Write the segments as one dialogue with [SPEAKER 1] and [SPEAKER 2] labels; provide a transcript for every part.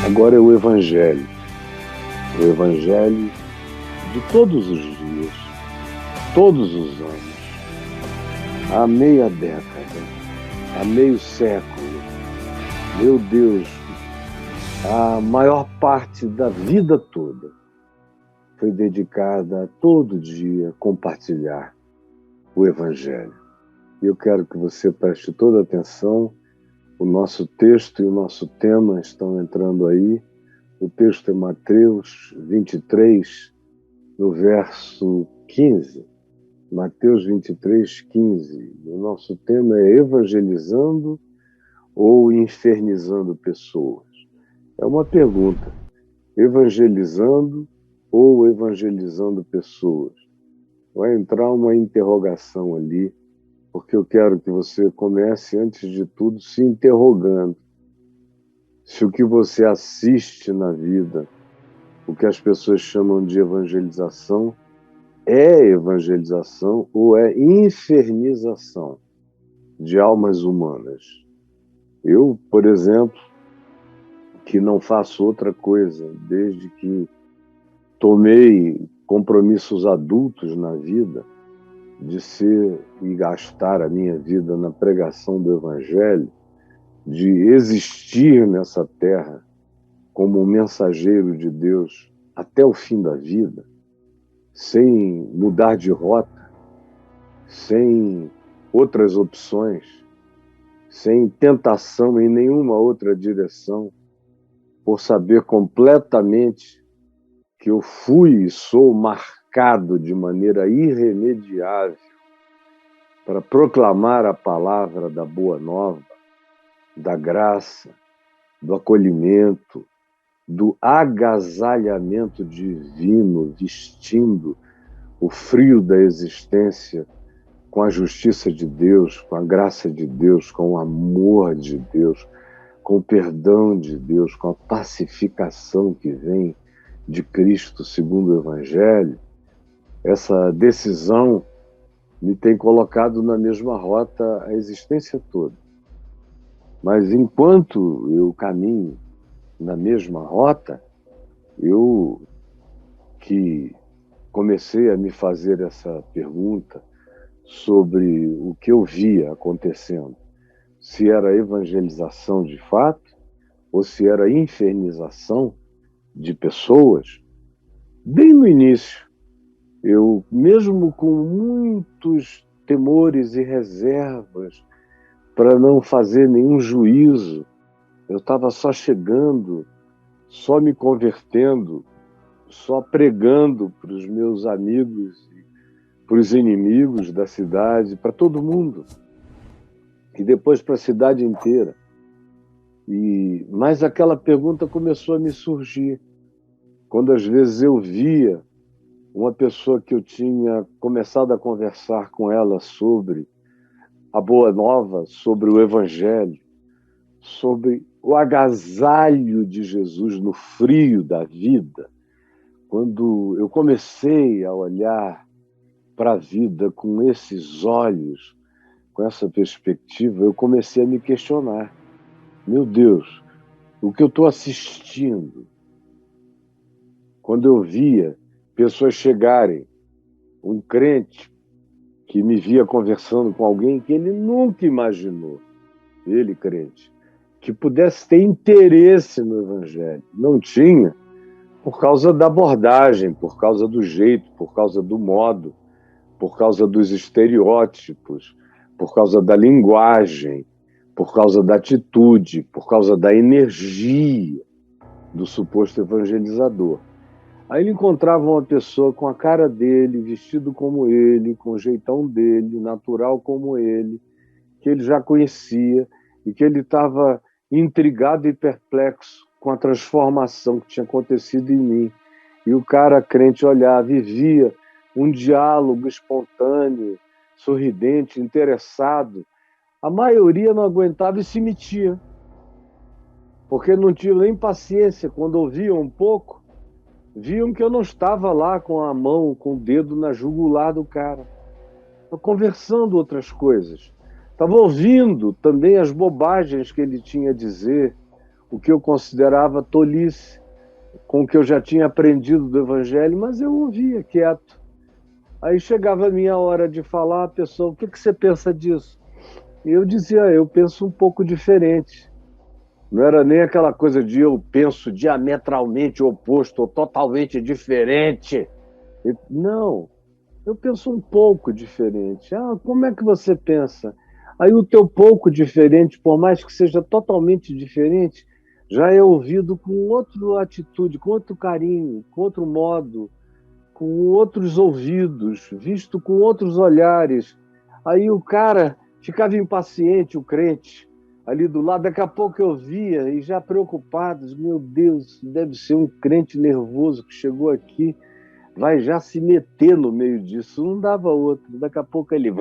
[SPEAKER 1] Agora é o Evangelho de todos os dias, todos os anos, há meia década, há meio século. Meu Deus, a maior parte da vida toda foi dedicada a todo dia compartilhar o Evangelho. E eu quero que você preste toda atenção. O nosso texto e o nosso tema estão entrando aí. O texto é Mateus 23, no verso 15. Mateus 23, 15. O nosso tema é evangelizando ou infernizando pessoas. É uma pergunta. Evangelizando ou evangelizando pessoas? Vai entrar uma interrogação ali, porque eu quero que você comece, antes de tudo, se interrogando se o que você assiste na vida, o que as pessoas chamam de evangelização, é evangelização ou é infernização de almas humanas. Eu, por exemplo, que não faço outra coisa desde que tomei compromissos adultos na vida, de ser e gastar a minha vida na pregação do Evangelho, de existir nessa terra como um mensageiro de Deus até o fim da vida, sem mudar de rota, sem outras opções, sem tentação em nenhuma outra direção, por saber completamente que eu fui e sou marcado de maneira irremediável para proclamar a palavra da boa nova, da graça, do acolhimento, do agasalhamento divino, vestindo o frio da existência com a justiça de Deus, com a graça de Deus, com o amor de Deus, com o perdão de Deus, com a pacificação que vem de Cristo segundo o Evangelho. Essa decisão me tem colocado na mesma rota a existência toda. Mas enquanto eu caminho na mesma rota, eu que comecei a me fazer essa pergunta sobre o que eu via acontecendo, se era evangelização de fato ou se era infernização de pessoas, bem no início, eu, mesmo com muitos temores e reservas para não fazer nenhum juízo, eu estava só chegando, só me convertendo, só pregando para os meus amigos, para os inimigos da cidade, para todo mundo, e depois para a cidade inteira. Mas aquela pergunta começou a me surgir, quando às vezes eu via uma pessoa que eu tinha começado a conversar com ela sobre a Boa Nova, sobre o Evangelho, sobre o agasalho de Jesus no frio da vida. Quando eu comecei a olhar para a vida com esses olhos, com essa perspectiva, eu comecei a me questionar. Meu Deus, o que eu estou assistindo? Quando eu via pessoas chegarem, um crente que me via conversando com alguém que ele nunca imaginou, ele crente, que pudesse ter interesse no Evangelho. Não tinha, por causa da abordagem, por causa do jeito, por causa do modo, por causa dos estereótipos, por causa da linguagem, por causa da atitude, por causa da energia do suposto evangelizador. Aí ele encontrava uma pessoa com a cara dele, vestido como ele, com o jeitão dele, natural como ele, que ele já conhecia e que ele estava intrigado e perplexo com a transformação que tinha acontecido em mim. E o cara crente olhava e via um diálogo espontâneo, sorridente, interessado. A maioria não aguentava e se metia, porque não tinha nem paciência. Quando ouviam um pouco, viam que eu não estava lá com a mão, com o dedo na jugular do cara. Estava conversando outras coisas. Estava ouvindo também as bobagens que ele tinha a dizer, o que eu considerava tolice, com o que eu já tinha aprendido do Evangelho, mas eu ouvia quieto. Aí chegava a minha hora de falar, a pessoa, o que você pensa disso? E eu dizia, eu penso um pouco diferente. Não era nem aquela coisa de eu penso diametralmente oposto ou totalmente diferente. Não, eu penso um pouco diferente. Ah, como é que você pensa? Aí o teu pouco diferente, por mais que seja totalmente diferente, já é ouvido com outra atitude, com outro carinho, com outro modo, com outros ouvidos, visto com outros olhares. Aí o cara ficava impaciente, o crente, ali do lado. Daqui a pouco eu via e já preocupado, meu Deus, deve ser um crente nervoso que chegou aqui, vai já se meter no meio disso. Não dava outro. Daqui a pouco ele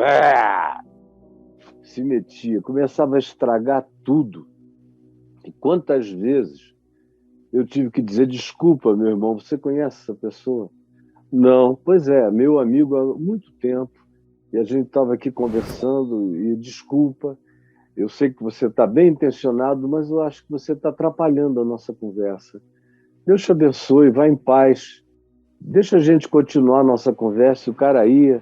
[SPEAKER 1] se metia, começava a estragar tudo. E quantas vezes eu tive que dizer, desculpa, meu irmão, você conhece essa pessoa? Não, pois é, meu amigo há muito tempo, e a gente estava aqui conversando, e desculpa, eu sei que você está bem intencionado, mas eu acho que você está atrapalhando a nossa conversa. Deus te abençoe, vá em paz, deixa a gente continuar a nossa conversa. O cara ia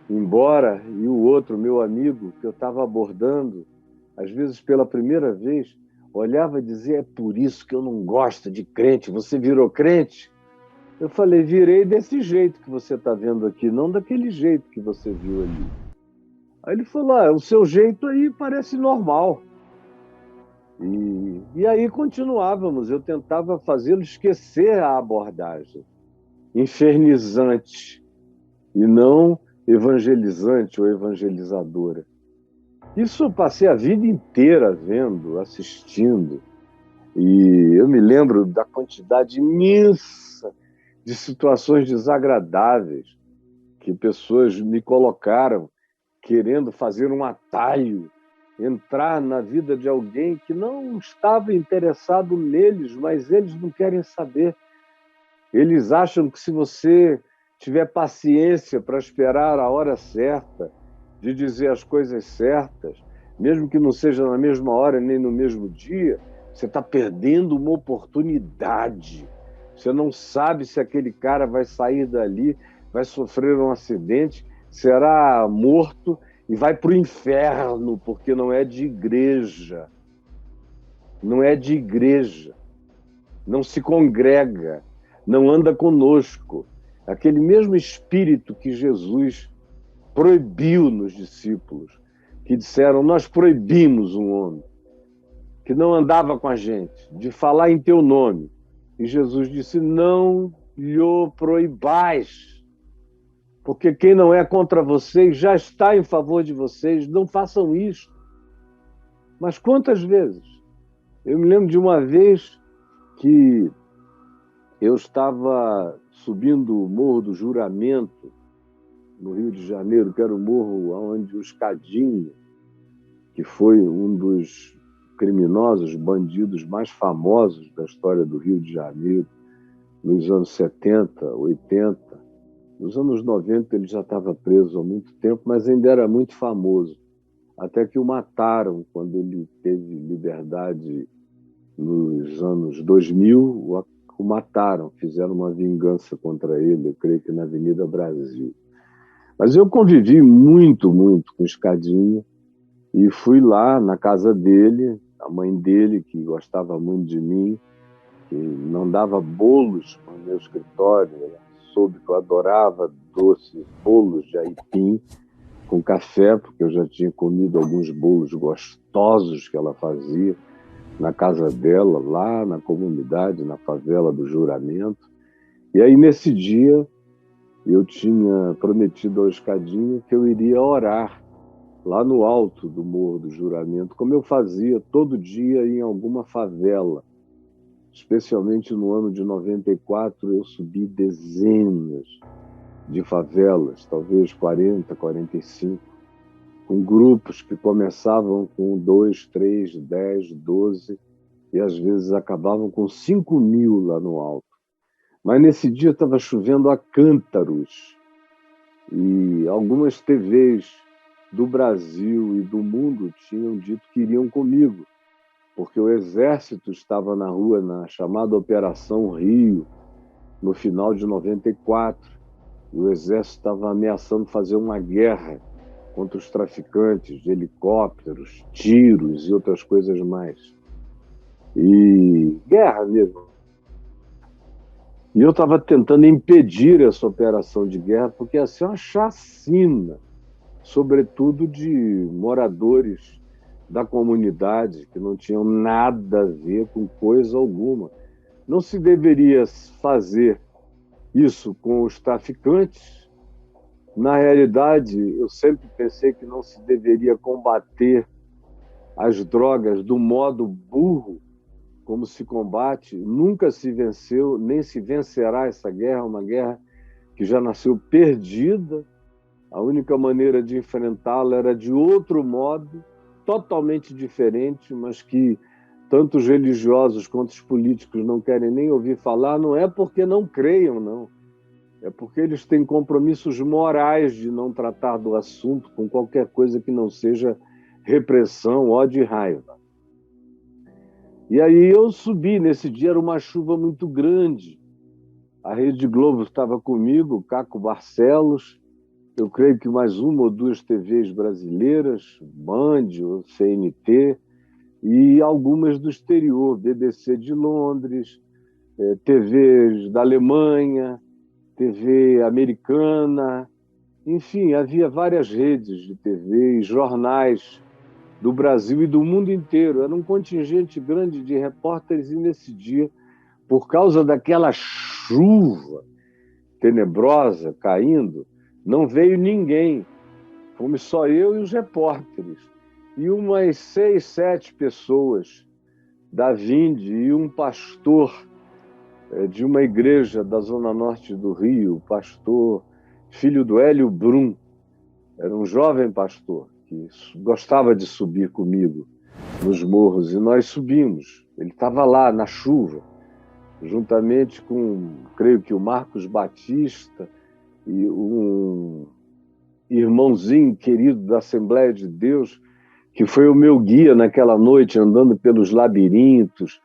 [SPEAKER 1] embora, e o outro, meu amigo, que eu estava abordando, às vezes pela primeira vez, olhava e dizia, é por isso que eu não gosto de crente, você virou crente? Eu falei, virei desse jeito que você está vendo aqui, não daquele jeito que você viu ali. Aí ele falou, o seu jeito aí parece normal. E aí continuávamos, eu tentava fazê-lo esquecer a abordagem infernizante e não evangelizante ou evangelizadora. Isso eu passei a vida inteira vendo, assistindo. E eu me lembro da quantidade imensa de situações desagradáveis que pessoas me colocaram querendo fazer um atalho, entrar na vida de alguém que não estava interessado neles, mas eles não querem saber. Eles acham que se você tiver paciência para esperar a hora certa, de dizer as coisas certas, mesmo que não seja na mesma hora nem no mesmo dia, você está perdendo uma oportunidade. Você não sabe se aquele cara vai sair dali, vai sofrer um acidente, será morto e vai para o inferno, porque não é de igreja. Não é de igreja. Não se congrega, não anda conosco. Aquele mesmo espírito que Jesus proibiu nos discípulos, que disseram, nós proibimos um homem que não andava com a gente, de falar em teu nome. E Jesus disse, não lhe proibais, porque quem não é contra vocês já está em favor de vocês, não façam isso. Mas quantas vezes? Eu me lembro de uma vez que eu estava subindo o Morro do Juramento, no Rio de Janeiro, que era o morro onde o Escadinha, que foi um dos criminosos, bandidos mais famosos da história do Rio de Janeiro, nos anos 70, 80. Nos anos 90 ele já estava preso há muito tempo, mas ainda era muito famoso. Até que o mataram quando ele teve liberdade nos anos 2000, o mataram, fizeram uma vingança contra ele, eu creio que na Avenida Brasil. Mas eu convivi muito, muito com o Escadinha e fui lá na casa dele, a mãe dele, que gostava muito de mim, que não dava bolos no meu escritório, ela soube que eu adorava doces, bolos de aipim com café, porque eu já tinha comido alguns bolos gostosos que ela fazia na casa dela, lá na comunidade, na favela do Juramento. E aí, nesse dia, eu tinha prometido ao Escadinha que eu iria orar lá no alto do Morro do Juramento, como eu fazia todo dia em alguma favela. Especialmente no ano de 94, eu subi dezenas de favelas, talvez 40, 45, com grupos que começavam com 2, 3, 10, 12, e às vezes acabavam com 5.000 lá no alto. Mas nesse dia estava chovendo a cântaros, e algumas TVs do Brasil e do mundo tinham dito que iriam comigo. porque o Exército estava na rua na chamada Operação Rio, no final de 94. E o Exército estava ameaçando fazer uma guerra contra os traficantes de helicópteros, tiros e outras coisas mais. E guerra mesmo. E eu estava tentando impedir essa operação de guerra, porque ia ser uma chacina, sobretudo de moradores da comunidade, que não tinham nada a ver com coisa alguma. Não se deveria fazer isso com os traficantes. Na realidade, eu sempre pensei que não se deveria combater as drogas do modo burro como se combate. Nunca se venceu, nem se vencerá essa guerra, uma guerra que já nasceu perdida. A única maneira de enfrentá-la era de outro modo, totalmente diferente, mas que tanto os religiosos quanto os políticos não querem nem ouvir falar. Não é porque não creiam, não. É porque eles têm compromissos morais de não tratar do assunto com qualquer coisa que não seja repressão, ódio e raiva. E aí eu subi, nesse dia era uma chuva muito grande. A Rede Globo estava comigo, Caco Barcelos, eu creio que mais uma ou duas TVs brasileiras, Band, ou CNT, e algumas do exterior, BBC de Londres, TVs da Alemanha, TV americana, enfim, havia várias redes de TV e jornais do Brasil e do mundo inteiro. Era um contingente grande de repórteres, e nesse dia, por causa daquela chuva tenebrosa caindo, não veio ninguém. Fomos só eu e os repórteres. E umas 6, 7 pessoas da Vinde e um pastor de uma igreja da zona norte do Rio, pastor, filho do Hélio Brum, era um jovem pastor que gostava de subir comigo nos morros, e nós subimos. Ele estava lá na chuva, juntamente com, creio que o Marcos Batista e um irmãozinho querido da Assembleia de Deus, que foi o meu guia naquela noite, andando pelos labirintos.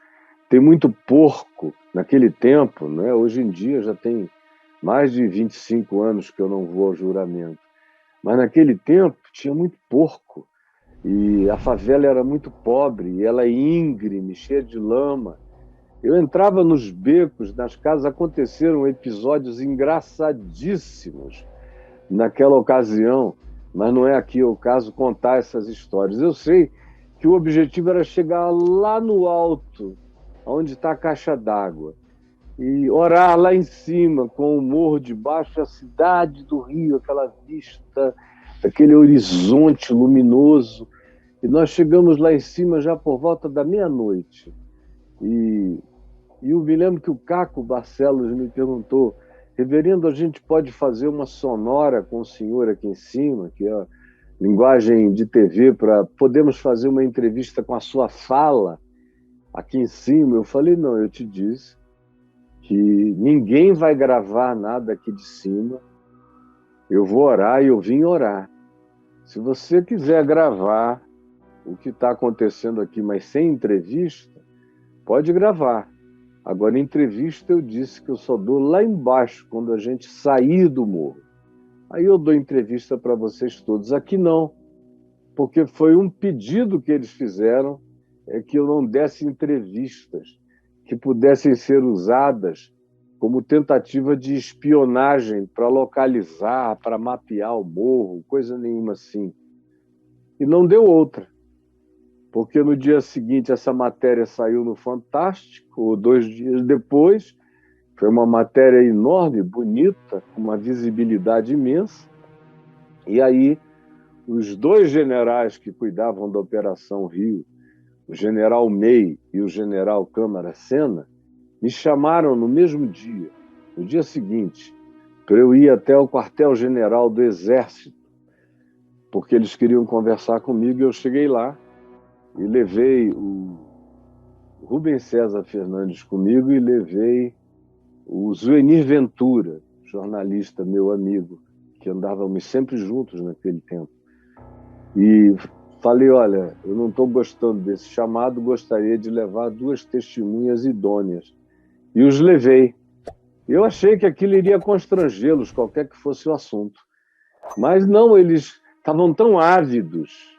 [SPEAKER 1] Tem muito porco naquele tempo, né? Hoje em dia já tem mais de 25 anos que eu não vou ao juramento. Mas naquele tempo tinha muito porco. E a favela era muito pobre, e ela íngreme, cheia de lama. Eu entrava nos becos, nas casas, aconteceram episódios engraçadíssimos naquela ocasião, mas não é aqui o caso contar essas histórias. Eu sei que o objetivo era chegar lá no alto, onde está a caixa d'água, e orar lá em cima, com o morro de baixo, a cidade do Rio, aquela vista, aquele horizonte luminoso. E nós chegamos lá em cima já por volta da meia-noite. E eu me lembro que o Caco Barcelos me perguntou: reverendo, a gente pode fazer uma sonora com o senhor aqui em cima, que é a linguagem de TV, podemos fazer uma entrevista com a sua fala aqui em cima? Eu falei: não, eu te disse que ninguém vai gravar nada aqui de cima, eu vou orar e eu vim orar. Se você quiser gravar o que está acontecendo aqui, mas sem entrevista, pode gravar. Agora, em entrevista, eu disse que eu só dou lá embaixo, quando a gente sair do morro. Aí eu dou entrevista para vocês todos. Aqui não, porque foi um pedido que eles fizeram, que eu não desse entrevistas que pudessem ser usadas como tentativa de espionagem para localizar, para mapear o morro, coisa nenhuma assim. E não deu outra, porque no dia seguinte essa matéria saiu no Fantástico, ou 2 dias depois. Foi uma matéria enorme, bonita, com uma visibilidade imensa. E aí, os 2 generais que cuidavam da Operação Rio, o general May e o general Câmara Sena, me chamaram no mesmo dia, no dia seguinte, para eu ir até o quartel-general do Exército, porque eles queriam conversar comigo. E eu cheguei lá e levei o Rubens César Fernandes comigo, e levei o Zuenir Ventura, jornalista, meu amigo, que andávamos sempre juntos naquele tempo. E Falei, olha, eu não estou gostando desse chamado, gostaria de levar 2 testemunhas idôneas. E os levei. Eu achei que aquilo iria constrangê-los, qualquer que fosse o assunto. Mas não, eles estavam tão ávidos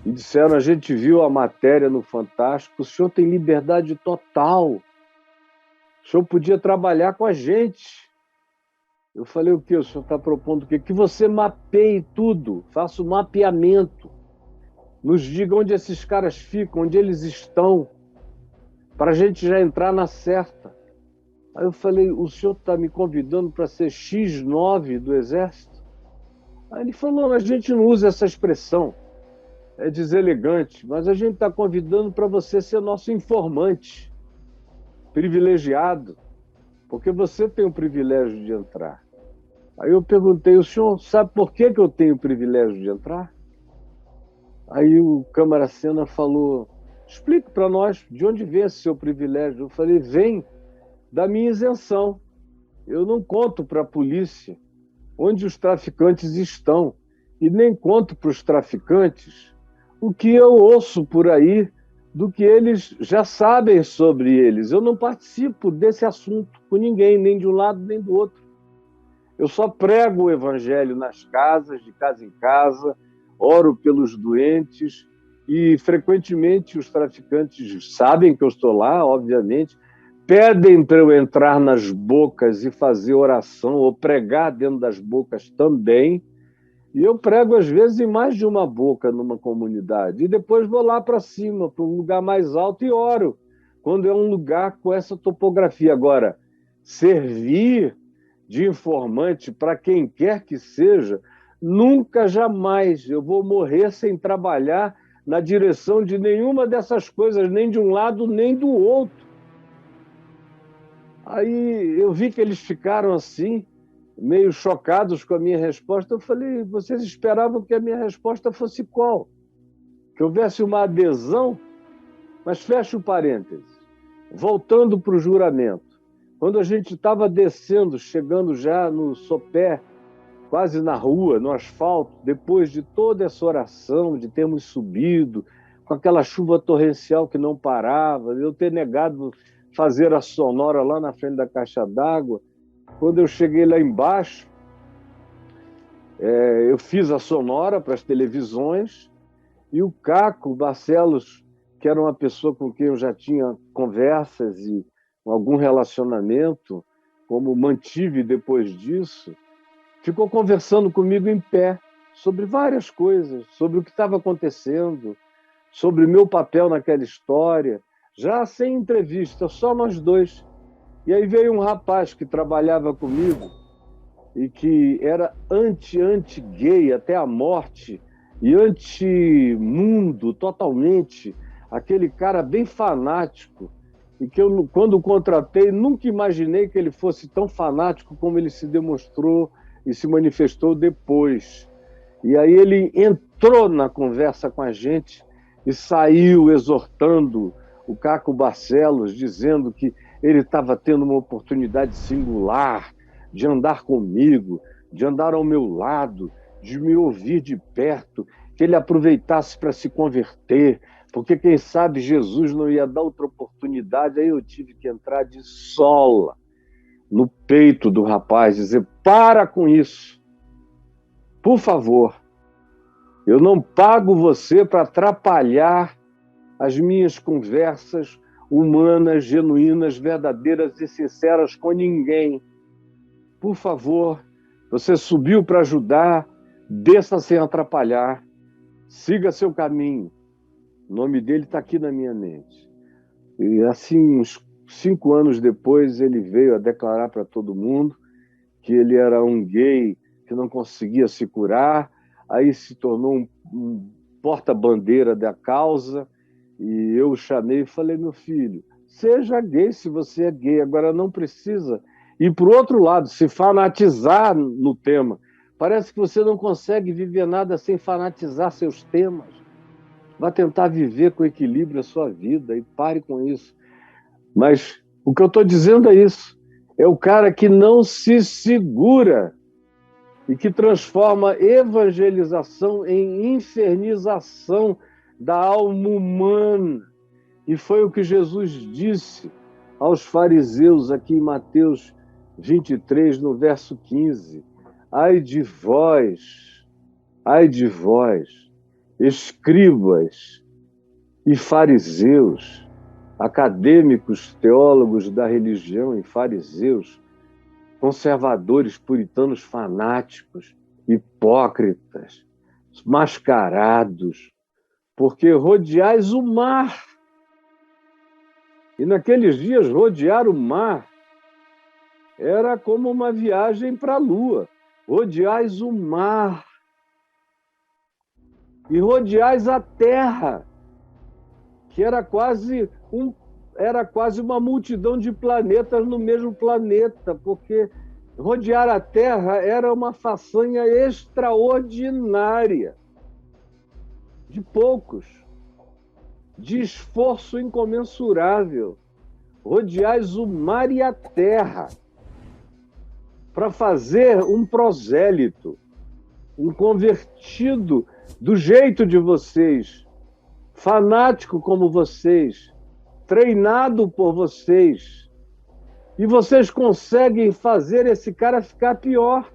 [SPEAKER 1] e disseram, a gente viu a matéria no Fantástico, o senhor tem liberdade total, o senhor podia trabalhar com a gente. Eu falei, o quê? O senhor está propondo o quê? Que você mapeie tudo, faça o mapeamento, nos diga onde esses caras ficam, onde eles estão, para a gente já entrar na certa. Aí eu falei, o senhor está me convidando para ser X9 do Exército? Aí ele falou, a gente não usa essa expressão, é deselegante, mas a gente está convidando para você ser nosso informante, privilegiado, porque você tem o privilégio de entrar. Aí eu perguntei, o senhor sabe por que eu tenho o privilégio de entrar? Aí o Câmara Sena falou, explique para nós de onde vem esse seu privilégio. Eu falei, vem da minha isenção. Eu não conto para a polícia onde os traficantes estão e nem conto para os traficantes o que eu ouço por aí do que eles já sabem sobre eles. Eu não participo desse assunto com ninguém, nem de um lado nem do outro. Eu só prego o evangelho nas casas, de casa em casa, oro pelos doentes e, frequentemente, os traficantes sabem que eu estou lá, obviamente, pedem para eu entrar nas bocas e fazer oração ou pregar dentro das bocas também. E eu prego, às vezes, em mais de uma boca numa comunidade. E depois vou lá para cima, para um lugar mais alto e oro, quando é um lugar com essa topografia. Agora, servir de informante para quem quer que seja, nunca, jamais eu vou morrer sem trabalhar na direção de nenhuma dessas coisas, nem de um lado, nem do outro. Aí eu vi que eles ficaram assim, meio chocados com a minha resposta. Eu falei, vocês esperavam que a minha resposta fosse qual? Que houvesse uma adesão? Mas fecha o parêntese. Voltando para o juramento. Quando a gente estava descendo, chegando já no sopé, quase na rua, no asfalto, depois de toda essa oração, de termos subido, com aquela chuva torrencial que não parava, eu ter negado fazer a sonora lá na frente da caixa d'água, quando eu cheguei lá embaixo, eu fiz a sonora para as televisões e o Caco Barcelos, que era uma pessoa com quem eu já tinha conversas e algum relacionamento, como mantive depois disso, ficou conversando comigo em pé sobre várias coisas, sobre o que estava acontecendo, sobre o meu papel naquela história, já sem entrevista, só nós dois. E aí veio um rapaz que trabalhava comigo e que era anti-gay até a morte e anti-mundo totalmente, aquele cara bem fanático, e que eu, quando o contratei, nunca imaginei que ele fosse tão fanático como ele se demonstrou e se manifestou depois. E aí ele entrou na conversa com a gente e saiu exortando o Caco Barcelos, dizendo que ele estava tendo uma oportunidade singular de andar comigo, de andar ao meu lado, de me ouvir de perto, que ele aproveitasse para se converter, porque quem sabe Jesus não ia dar outra oportunidade. Aí eu tive que entrar de sola no peito do rapaz, dizer, para com isso, por favor, eu não pago você para atrapalhar as minhas conversas humanas, genuínas, verdadeiras e sinceras com ninguém. Por favor, você subiu para ajudar, desça sem atrapalhar, siga seu caminho. O nome dele está aqui na minha mente. E assim, uns 5 anos depois, ele veio a declarar para todo mundo que ele era um gay que não conseguia se curar, aí se tornou um porta-bandeira da causa, e eu o chamei e falei, meu filho, seja gay se você é gay, agora não precisa ir para o outro lado, se fanatizar no tema. Parece que você não consegue viver nada sem fanatizar seus temas. Vá tentar viver com equilíbrio a sua vida e pare com isso. Mas o que eu estou dizendo é isso. É o cara que não se segura e que transforma evangelização em infernização da alma humana. E foi o que Jesus disse aos fariseus aqui em Mateus 23, no verso 15. Ai de vós, escribas e fariseus, acadêmicos, teólogos da religião e fariseus, conservadores, puritanos, fanáticos, hipócritas, mascarados, porque rodeais o mar. E naqueles dias, rodear o mar era como uma viagem para a Lua. Rodeais o mar e rodeais a terra, que era quase uma multidão de planetas no mesmo planeta, porque rodear a Terra era uma façanha extraordinária, de poucos, de esforço incomensurável. Rodeais o mar e a terra para fazer um prosélito, um convertido do jeito de vocês, fanático como vocês, treinado por vocês, e vocês conseguem fazer esse cara ficar pior.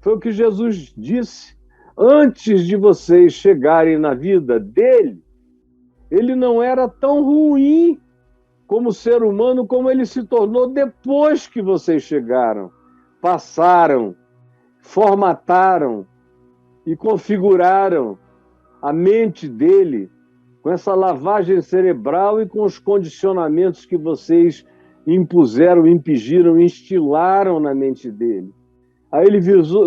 [SPEAKER 1] Foi o que Jesus disse. Antes de vocês chegarem na vida dele, ele não era tão ruim como ser humano como ele se tornou depois que vocês chegaram, passaram, formataram e configuraram a mente dele com essa lavagem cerebral e com os condicionamentos que vocês impuseram, impingiram, instilaram na mente dele. Aí ele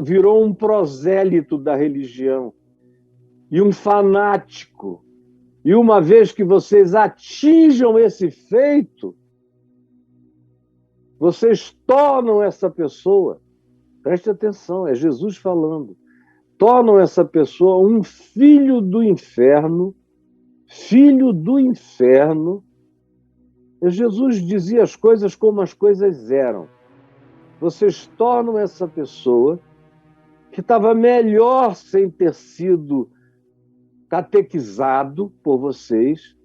[SPEAKER 1] virou um prosélito da religião e um fanático. E uma vez que vocês atinjam esse feito, vocês tornam essa pessoa, preste atenção, é Jesus falando, tornam essa pessoa um filho do inferno. Filho do inferno. Jesus dizia as coisas como as coisas eram. Vocês tornam essa pessoa que estava melhor sem ter sido catequizado por vocês,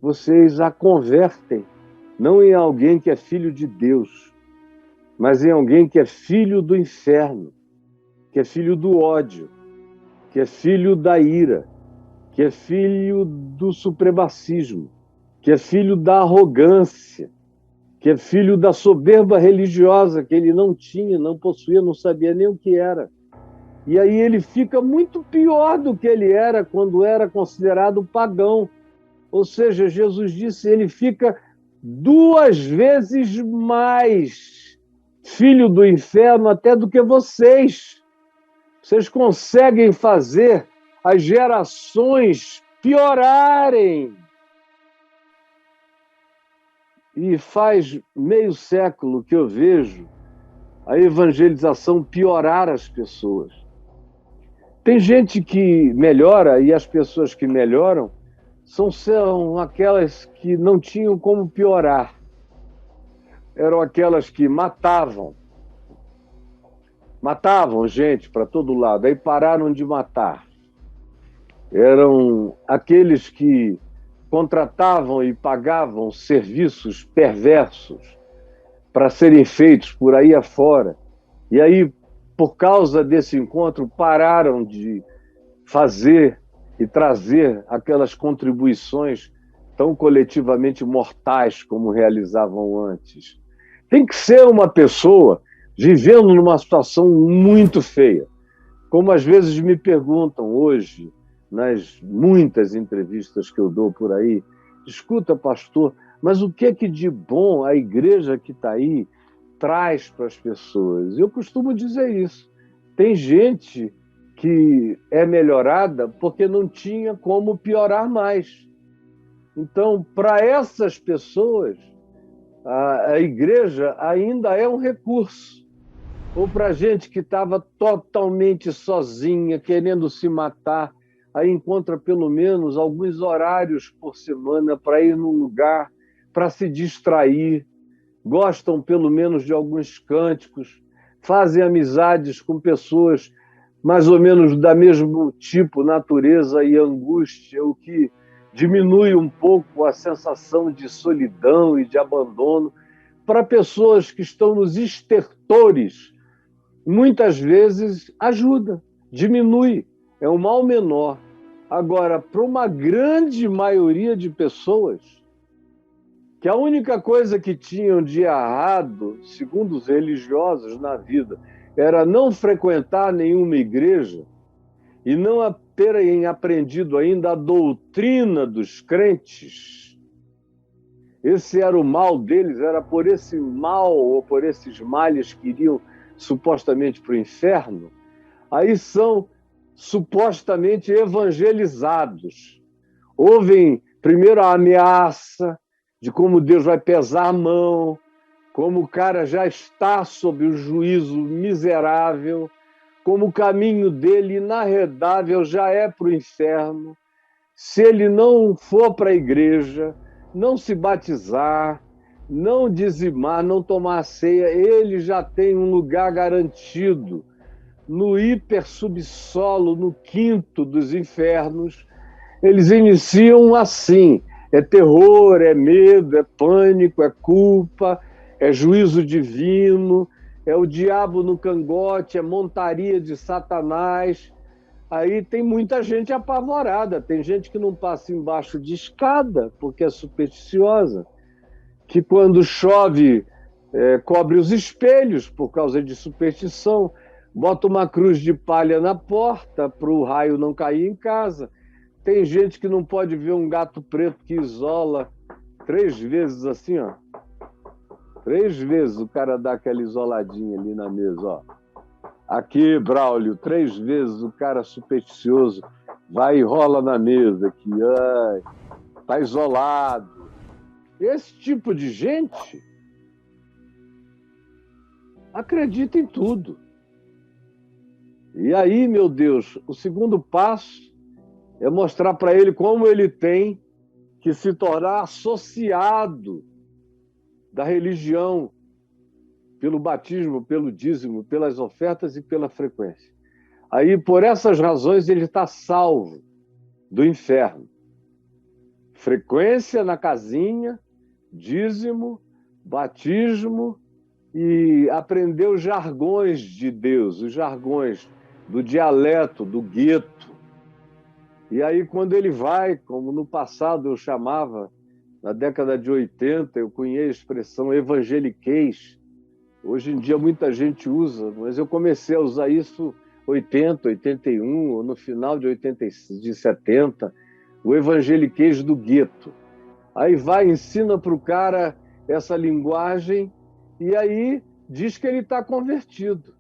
[SPEAKER 1] vocês a convertem não em alguém que é filho de Deus, mas em alguém que é filho do inferno, que é filho do ódio, que é filho da ira, que é filho do supremacismo, que é filho da arrogância, que é filho da soberba religiosa que ele não tinha, não possuía, não sabia nem o que era. E aí ele fica muito pior do que ele era quando era considerado pagão. Ou seja, Jesus disse, ele fica 2 vezes mais filho do inferno até do que vocês. Vocês conseguem fazer as gerações piorarem. E faz meio século que eu vejo a evangelização piorar as pessoas. Tem gente que melhora e as pessoas que melhoram são aquelas que não tinham como piorar. Eram aquelas que matavam gente para todo lado, aí pararam de matar. Eram aqueles que contratavam e pagavam serviços perversos para serem feitos por aí afora. E aí, por causa desse encontro, pararam de fazer e trazer aquelas contribuições tão coletivamente mortais como realizavam antes. Tem que ser uma pessoa vivendo numa situação muito feia. Como às vezes me perguntam hoje, nas muitas entrevistas que eu dou por aí, escuta, pastor, mas o que é que de bom a igreja que está aí traz para as pessoas? Eu costumo dizer isso. Tem gente que é melhorada porque não tinha como piorar mais. Então, para essas pessoas, a igreja ainda é um recurso. Ou para gente que estava totalmente sozinha, querendo se matar, aí encontra pelo menos alguns horários por semana para ir num lugar, para se distrair, gostam pelo menos de alguns cânticos, fazem amizades com pessoas mais ou menos da mesmo tipo, natureza e angústia, o que diminui um pouco a sensação de solidão e de abandono. Para pessoas que estão nos estertores, muitas vezes ajuda, diminui, é um mal menor. Agora, para uma grande maioria de pessoas, que a única coisa que tinham de errado, segundo os religiosos na vida, era não frequentar nenhuma igreja e não terem aprendido ainda a doutrina dos crentes. Esse era o mal deles, era por esse mal ou por esses males que iriam supostamente para o inferno. Aí são supostamente evangelizados. Ouvem primeiro a ameaça de como Deus vai pesar a mão, como o cara já está sob o juízo miserável, como o caminho dele inarredável já é para o inferno. Se ele não for para a igreja, não se batizar, não dizimar, não tomar ceia, ele já tem um lugar garantido no hipersubsolo, no quinto dos infernos. Eles iniciam assim: é terror, é medo, é pânico, é culpa, é juízo divino, é o diabo no cangote, é montaria de Satanás. Aí tem muita gente apavorada, tem gente que não passa embaixo de escada porque é supersticiosa, que quando chove cobre os espelhos por causa de superstição, bota uma cruz de palha na porta para o raio não cair em casa. Tem gente que não pode ver um gato preto que isola 3 vezes assim, ó. 3 vezes o cara dá aquela isoladinha ali na mesa, ó. Aqui, Braulio, 3 vezes o cara supersticioso vai e rola na mesa aqui, ai, tá isolado. Esse tipo de gente acredita em tudo. E aí, meu Deus, o segundo passo é mostrar para ele como ele tem que se tornar associado da religião pelo batismo, pelo dízimo, pelas ofertas e pela frequência. Aí, por essas razões, ele está salvo do inferno. Frequência na casinha, dízimo, batismo e aprender os jargões de Deus, os jargões do dialeto, do gueto. E aí, quando ele vai, como no passado eu chamava, na década de 80, eu cunhei a expressão evangeliquez. Hoje em dia muita gente usa, mas eu comecei a usar isso em 80, 81, ou no final de 70, o evangeliquez do gueto. Aí vai, ensina para o cara essa linguagem e aí diz que ele está convertido.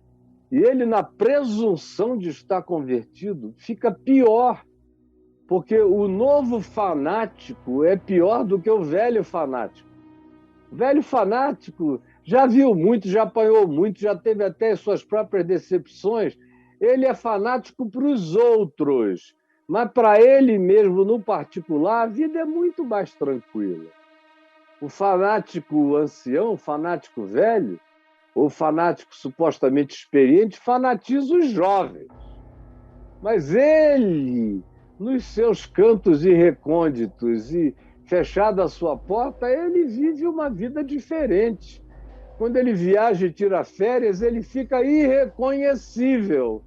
[SPEAKER 1] E ele, na presunção de estar convertido, fica pior, porque o novo fanático é pior do que o velho fanático. O velho fanático já viu muito, já apanhou muito, já teve até suas próprias decepções. Ele é fanático para os outros, mas para ele mesmo, no particular, a vida é muito mais tranquila. O fanático ancião, o fanático velho, ou fanático supostamente experiente, fanatiza os jovens. Mas ele, nos seus cantos e recônditos e fechada a sua porta, ele vive uma vida diferente. Quando ele viaja e tira férias, ele fica irreconhecível.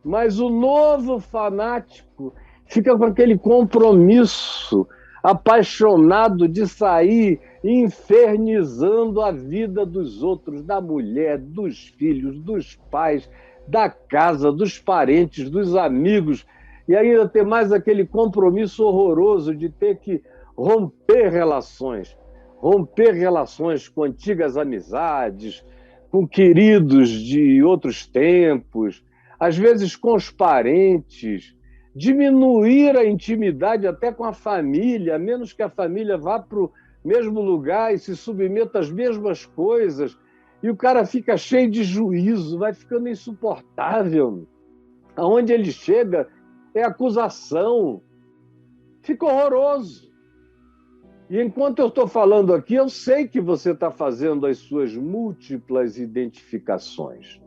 [SPEAKER 1] Mas o novo fanático fica com aquele compromisso apaixonado de sair infernizando a vida dos outros, da mulher, dos filhos, dos pais, da casa, dos parentes, dos amigos, e ainda ter mais aquele compromisso horroroso de ter que romper relações com antigas amizades, com queridos de outros tempos, às vezes com os parentes, diminuir a intimidade até com a família, a menos que a família vá para o mesmo lugar e se submeta às mesmas coisas, e o cara fica cheio de juízo, vai ficando insuportável. Aonde ele chega é acusação, fica horroroso. E enquanto eu estou falando aqui, eu sei que você está fazendo as suas múltiplas identificações.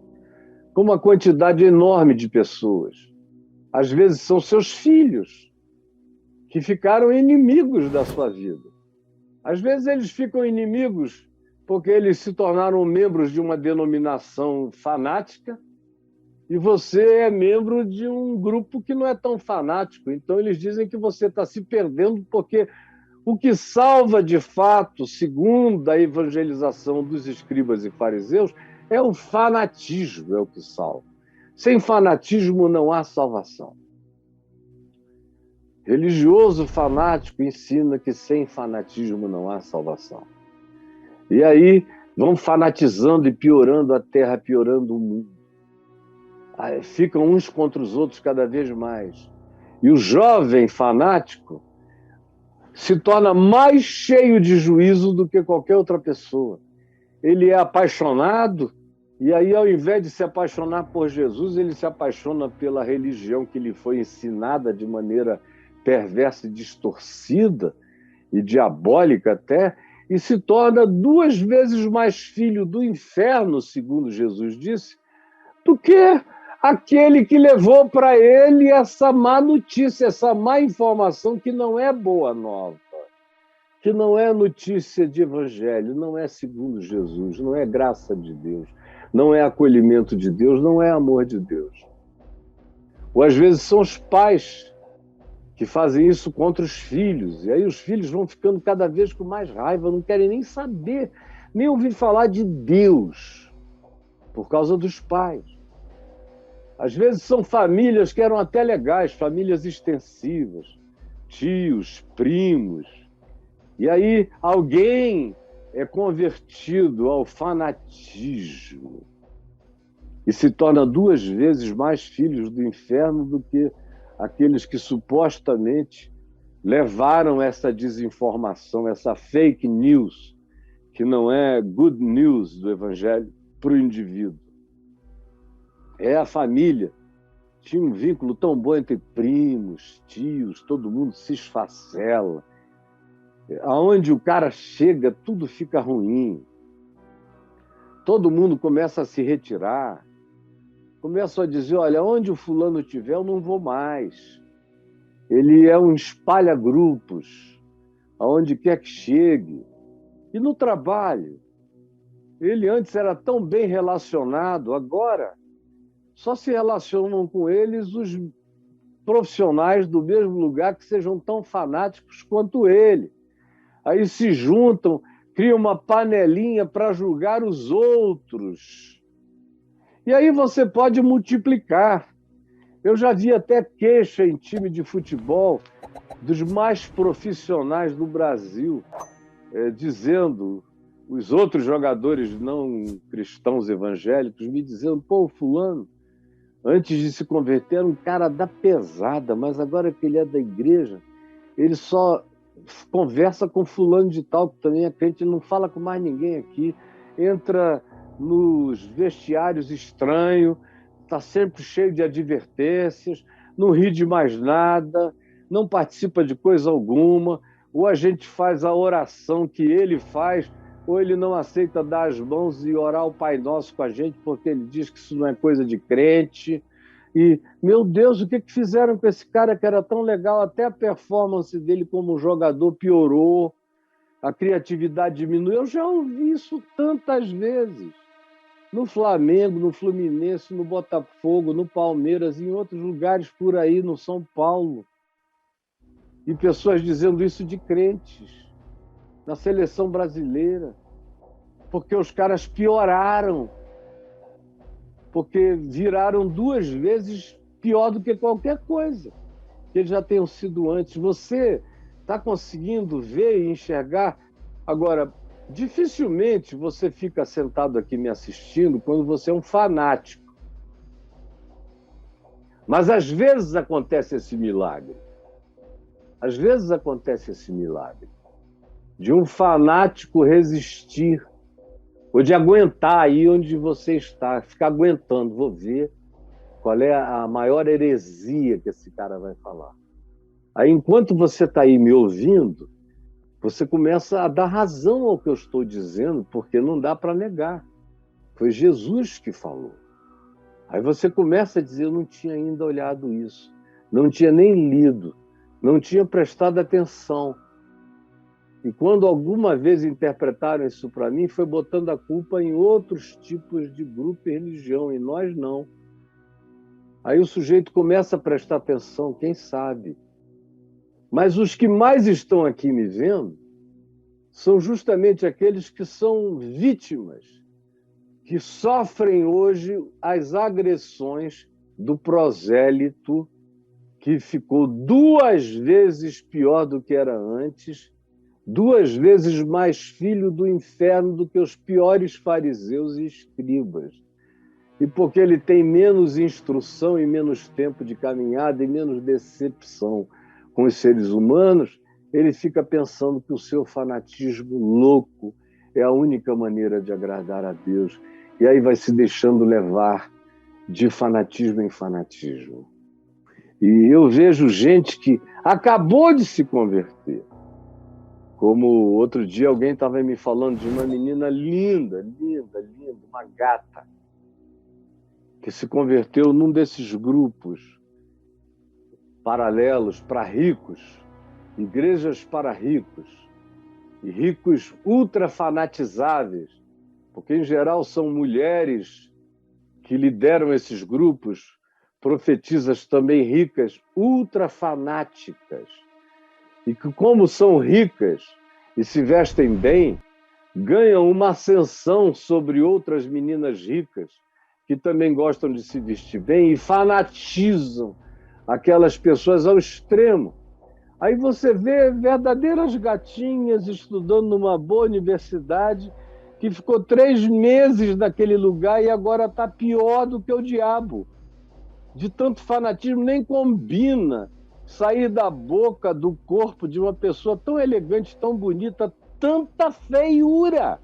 [SPEAKER 1] com uma quantidade enorme de pessoas. Às vezes são seus filhos que ficaram inimigos da sua vida. Às vezes eles ficam inimigos porque eles se tornaram membros de uma denominação fanática e você é membro de um grupo que não é tão fanático. Então eles dizem que você está se perdendo porque o que salva de fato, segundo a evangelização dos escribas e fariseus, é o fanatismo, é o que salva. Sem fanatismo não há salvação. Religioso fanático ensina que sem fanatismo não há salvação. E aí vão fanatizando e piorando a terra, piorando o mundo. Aí ficam uns contra os outros cada vez mais. E o jovem fanático se torna mais cheio de juízo do que qualquer outra pessoa. Ele é apaixonado, e aí, ao invés de se apaixonar por Jesus, ele se apaixona pela religião que lhe foi ensinada de maneira perversa e distorcida, e diabólica até, e se torna 2 vezes mais filho do inferno, segundo Jesus disse, do que aquele que levou para ele essa má notícia, essa má informação que não é boa nova, que não é notícia de evangelho, não é segundo Jesus, não é graça de Deus, não é acolhimento de Deus, não é amor de Deus. Ou às vezes são os pais que fazem isso contra os filhos, e aí os filhos vão ficando cada vez com mais raiva, não querem nem saber, nem ouvir falar de Deus, por causa dos pais. Às vezes são famílias que eram até legais, famílias extensivas, tios, primos, e aí alguém é convertido ao fanatismo e se torna 2 vezes mais filhos do inferno do que aqueles que supostamente levaram essa desinformação, essa fake news, que não é good news do evangelho, para o indivíduo. É a família. Tinha um vínculo tão bom entre primos, tios, todo mundo se esfacela. Aonde o cara chega, tudo fica ruim. Todo mundo começa a se retirar. Começam a dizer, olha, onde o fulano estiver, eu não vou mais. Ele é um espalha-grupos, aonde quer que chegue. E no trabalho, ele antes era tão bem relacionado, agora só se relacionam com eles os profissionais do mesmo lugar que sejam tão fanáticos quanto ele. Aí se juntam, criam uma panelinha para julgar os outros. E aí você pode multiplicar. Eu já vi até queixa em time de futebol dos mais profissionais do Brasil, dizendo, os outros jogadores não cristãos evangélicos, me dizendo, pô, fulano, antes de se converter era um cara da pesada, mas agora que ele é da igreja, ele só conversa com fulano de tal, que também é crente, não fala com mais ninguém aqui, entra nos vestiários estranhos, está sempre cheio de advertências, não ri de mais nada, não participa de coisa alguma, ou a gente faz a oração que ele faz, ou ele não aceita dar as mãos e orar o Pai Nosso com a gente, porque ele diz que isso não é coisa de crente. E, meu Deus, o que fizeram com esse cara que era tão legal? Até a performance dele como jogador piorou, a criatividade diminuiu. Eu já ouvi isso tantas vezes. No Flamengo, no Fluminense, no Botafogo, no Palmeiras, em outros lugares por aí, no São Paulo. E pessoas dizendo isso de crentes, na seleção brasileira, porque os caras pioraram, porque viraram 2 vezes pior do que qualquer coisa que eles já tenham sido antes. Você está conseguindo ver e enxergar? Agora, dificilmente você fica sentado aqui me assistindo quando você é um fanático. Mas às vezes acontece esse milagre. Às vezes acontece esse milagre de um fanático resistir, ou de aguentar aí onde você está, ficar aguentando, vou ver qual é a maior heresia que esse cara vai falar. Aí, enquanto você está aí me ouvindo, você começa a dar razão ao que eu estou dizendo, porque não dá para negar. Foi Jesus que falou. Aí você começa a dizer, eu não tinha ainda olhado isso, não tinha nem lido, não tinha prestado atenção. E quando alguma vez interpretaram isso para mim, foi botando a culpa em outros tipos de grupo e religião, e nós não. Aí o sujeito começa a prestar atenção, quem sabe? Mas os que mais estão aqui me vendo são justamente aqueles que são vítimas, que sofrem hoje as agressões do prosélito, que ficou 2 vezes pior do que era antes, 2 vezes mais filho do inferno do que os piores fariseus e escribas. E porque ele tem menos instrução e menos tempo de caminhada e menos decepção com os seres humanos, ele fica pensando que o seu fanatismo louco é a única maneira de agradar a Deus. E aí vai se deixando levar de fanatismo em fanatismo. E eu vejo gente que acabou de se converter. Como outro dia alguém estava me falando de uma menina linda, linda, linda, uma gata, que se converteu num desses grupos paralelos para ricos, igrejas para ricos, e ricos ultra fanatizáveis, porque em geral são mulheres que lideram esses grupos, profetisas também ricas, ultra fanáticas, e que como são ricas e se vestem bem, ganham uma ascensão sobre outras meninas ricas que também gostam de se vestir bem e fanatizam aquelas pessoas ao extremo. Aí você vê verdadeiras gatinhas estudando numa boa universidade que ficou 3 meses naquele lugar e agora está pior do que o diabo. De tanto fanatismo, nem combina sair da boca, do corpo de uma pessoa tão elegante, tão bonita, tanta feiura,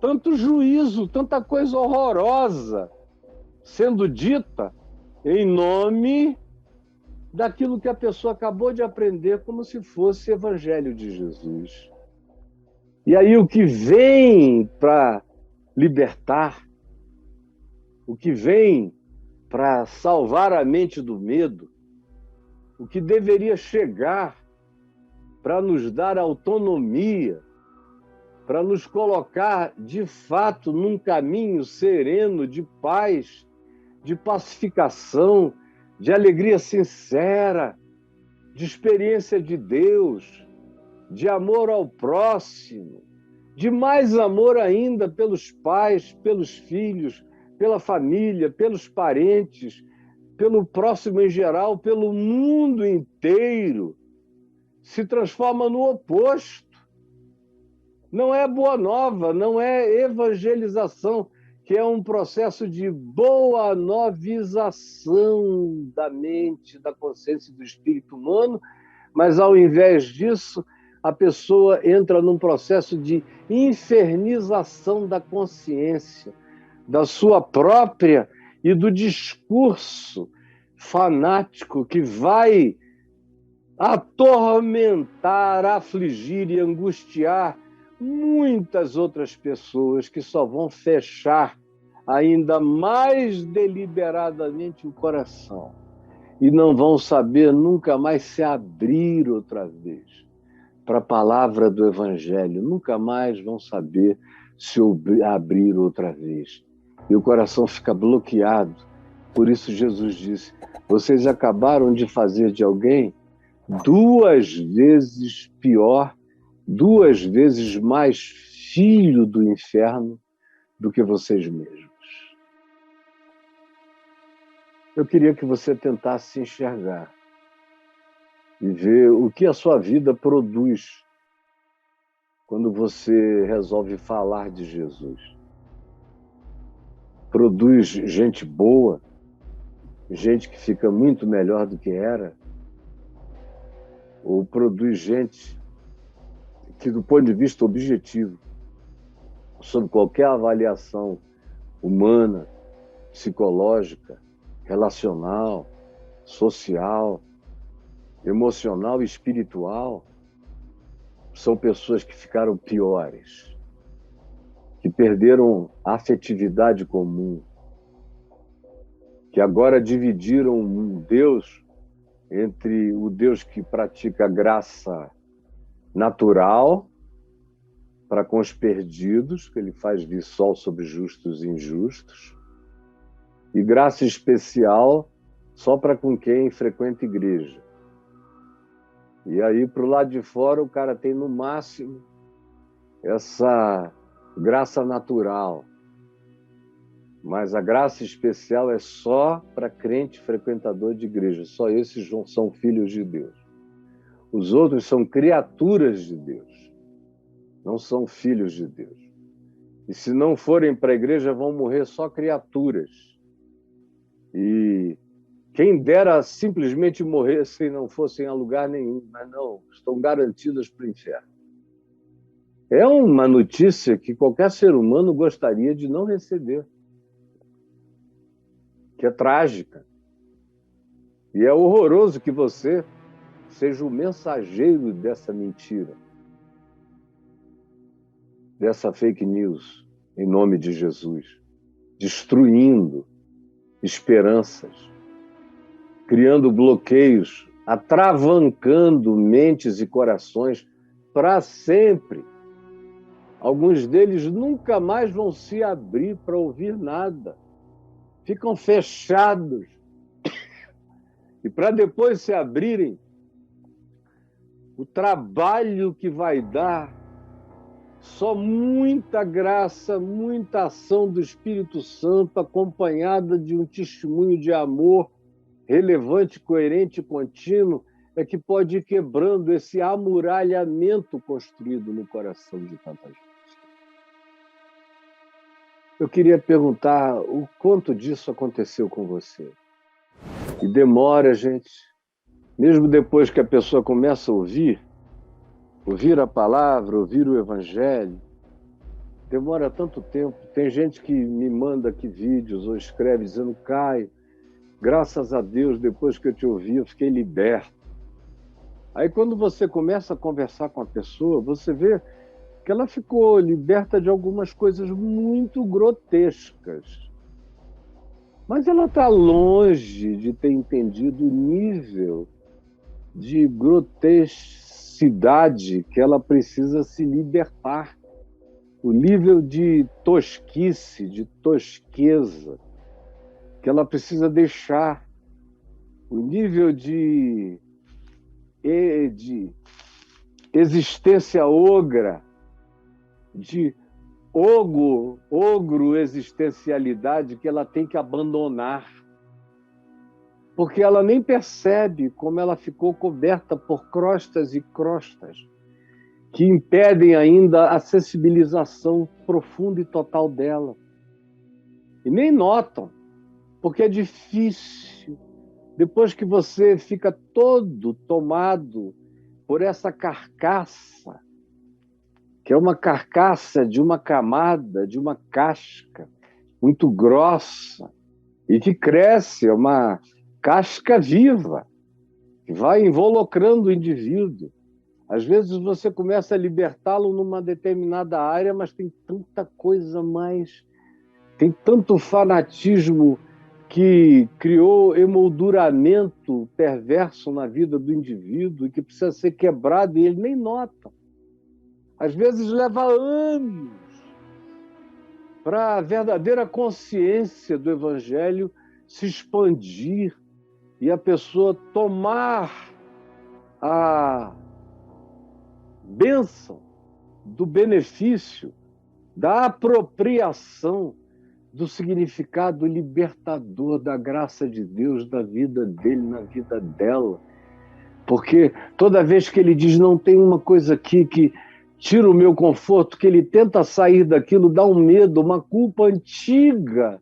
[SPEAKER 1] tanto juízo, tanta coisa horrorosa sendo dita em nome daquilo que a pessoa acabou de aprender como se fosse o Evangelho de Jesus. E aí o que vem para libertar, o que vem para salvar a mente do medo, o que deveria chegar para nos dar autonomia, para nos colocar de fato num caminho sereno de paz, de pacificação, de alegria sincera, de experiência de Deus, de amor ao próximo, de mais amor ainda pelos pais, pelos filhos, pela família, pelos parentes, pelo próximo em geral, pelo mundo inteiro, se transforma no oposto. Não é boa nova, não é evangelização, que é um processo de boa novização da mente, da consciência e do espírito humano, mas ao invés disso, a pessoa entra num processo de infernização da consciência, da sua própria e do discurso fanático que vai atormentar, afligir e angustiar muitas outras pessoas que só vão fechar ainda mais deliberadamente o coração e não vão saber nunca mais se abrir outra vez para a palavra do Evangelho, nunca mais vão saber se abrir outra vez. E o coração fica bloqueado. Por isso Jesus disse, vocês acabaram de fazer de alguém 2 vezes pior, 2 vezes mais filho do inferno do que vocês mesmos. Eu queria que você tentasse se enxergar e ver o que a sua vida produz quando você resolve falar de Jesus. Produz gente boa, gente que fica muito melhor do que era, ou produz gente que, do ponto de vista objetivo, sob qualquer avaliação humana, psicológica, relacional, social, emocional e espiritual, são pessoas que ficaram piores, que perderam a afetividade comum, que agora dividiram um Deus entre o Deus que pratica graça natural para com os perdidos, que ele faz vir sol sobre justos e injustos, e graça especial só para com quem frequenta igreja. E aí, para o lado de fora, o cara tem, no máximo, essa graça natural. Mas a graça especial é só para crente frequentador de igreja. Só esses são filhos de Deus. Os outros são criaturas de Deus. Não são filhos de Deus. E se não forem para a igreja, vão morrer só criaturas. E quem dera simplesmente morressem e não fossem a lugar nenhum. Mas não, estão garantidas para o inferno. É uma notícia que qualquer ser humano gostaria de não receber. Que é trágica. E é horroroso que você seja o mensageiro dessa mentira, dessa fake news, em nome de Jesus, destruindo esperanças, criando bloqueios, atravancando mentes e corações para sempre. Alguns deles nunca mais vão se abrir para ouvir nada. Ficam fechados. E para depois se abrirem, o trabalho que vai dar, só muita graça, muita ação do Espírito Santo, acompanhada de um testemunho de amor relevante, coerente e contínuo, é que pode ir quebrando esse amuralhamento construído no coração de tanta gente. Eu queria perguntar o quanto disso aconteceu com você. E demora, gente, mesmo depois que a pessoa começa a ouvir a palavra, ouvir o evangelho, demora tanto tempo. Tem gente que me manda aqui vídeos ou escreve dizendo: Caio, graças a Deus, depois que eu te ouvi, eu fiquei liberto. Aí quando você começa a conversar com a pessoa, você vê que ela ficou liberta de algumas coisas muito grotescas. Mas ela está longe de ter entendido o nível de grotesquidade que ela precisa se libertar. O nível de tosquice, de tosqueza que ela precisa deixar. O nível de existência ogra, de ogro existencialidade que ela tem que abandonar. Porque ela nem percebe como ela ficou coberta por crostas e crostas que impedem ainda a sensibilização profunda e total dela. E nem notam, porque é difícil. Depois que você fica todo tomado por essa carcaça, que é uma carcaça de uma camada, de uma casca muito grossa e que cresce, é uma casca viva, que vai involucrando o indivíduo. Às vezes você começa a libertá-lo numa determinada área, mas tem tanta coisa mais, tem tanto fanatismo que criou emolduramento perverso na vida do indivíduo e que precisa ser quebrado e ele nem nota. Às vezes leva anos para a verdadeira consciência do Evangelho se expandir e a pessoa tomar a bênção do benefício, da apropriação do significado libertador da graça de Deus na vida dele, na vida dela. Porque toda vez que ele diz: não tem uma coisa aqui que tira o meu conforto, que ele tenta sair daquilo, dá um medo, uma culpa antiga,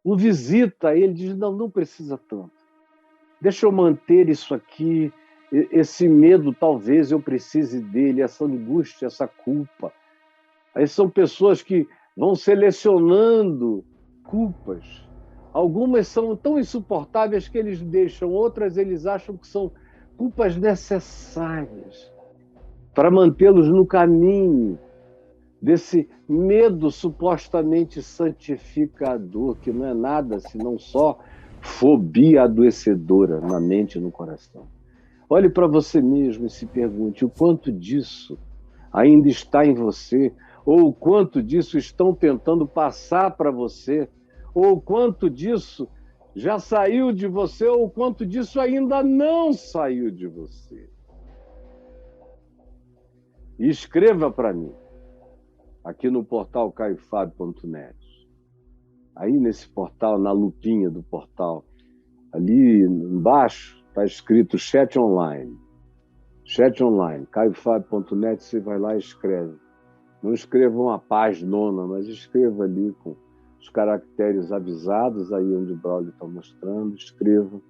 [SPEAKER 1] o visita, e ele diz: não precisa tanto. Deixa eu manter isso aqui, esse medo talvez eu precise dele, essa angústia, essa culpa. Aí são pessoas que vão selecionando culpas. Algumas são tão insuportáveis que eles deixam, outras eles acham que são culpas necessárias para mantê-los no caminho desse medo supostamente santificador, que não é nada senão só fobia adoecedora na mente e no coração. Olhe para você mesmo e se pergunte o quanto disso ainda está em você, ou o quanto disso estão tentando passar para você, ou o quanto disso já saiu de você, ou o quanto disso ainda não saiu de você. E escreva para mim, aqui no portal caiofabi.net. Aí nesse portal, na lupinha do portal, ali embaixo está escrito chat online. Chat online, caiofabi.net, você vai lá e escreve. Não escreva uma página, mas escreva ali com os caracteres avisados, aí onde o Braulio está mostrando, escreva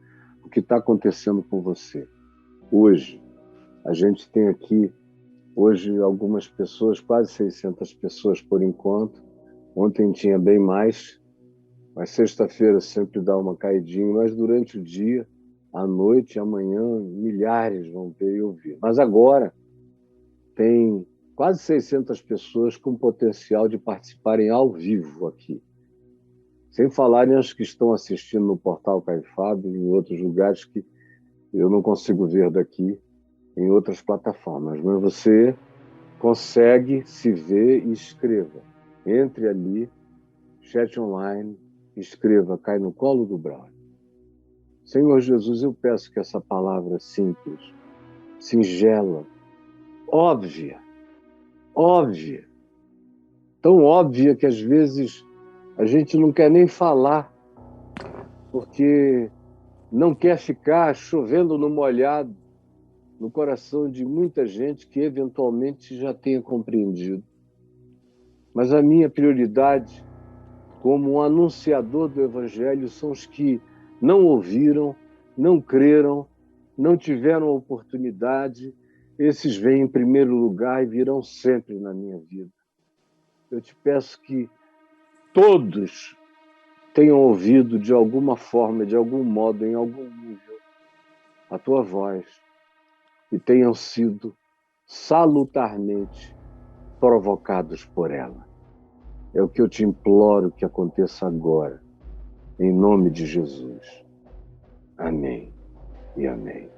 [SPEAKER 1] o que está acontecendo com você. Hoje, a gente tem aqui, hoje, algumas pessoas, quase 600 pessoas por enquanto. Ontem tinha bem mais, mas sexta-feira sempre dá uma caidinha, mas durante o dia, à noite, amanhã, milhares vão ver e ouvir. Mas agora tem quase 600 pessoas com potencial de participarem ao vivo aqui. Sem falarem as que estão assistindo no portal CaioFábio e em outros lugares que eu não consigo ver daqui, em outras plataformas. Mas você consegue se ver e escreva. Entre ali, chat online, escreva, cai no colo do Braulio. Senhor Jesus, eu peço que essa palavra simples, singela, óbvia, tão óbvia que às vezes a gente não quer nem falar, porque não quer ficar chovendo no molhado no coração de muita gente que eventualmente já tenha compreendido. Mas a minha prioridade como um anunciador do Evangelho são os que não ouviram, não creram, não tiveram a oportunidade. Esses vêm em primeiro lugar e virão sempre na minha vida. Eu te peço que todos tenham ouvido de alguma forma, de algum modo, em algum nível, a tua voz e tenham sido salutarmente provocados por ela. É o que eu te imploro que aconteça agora, em nome de Jesus. Amém e amém.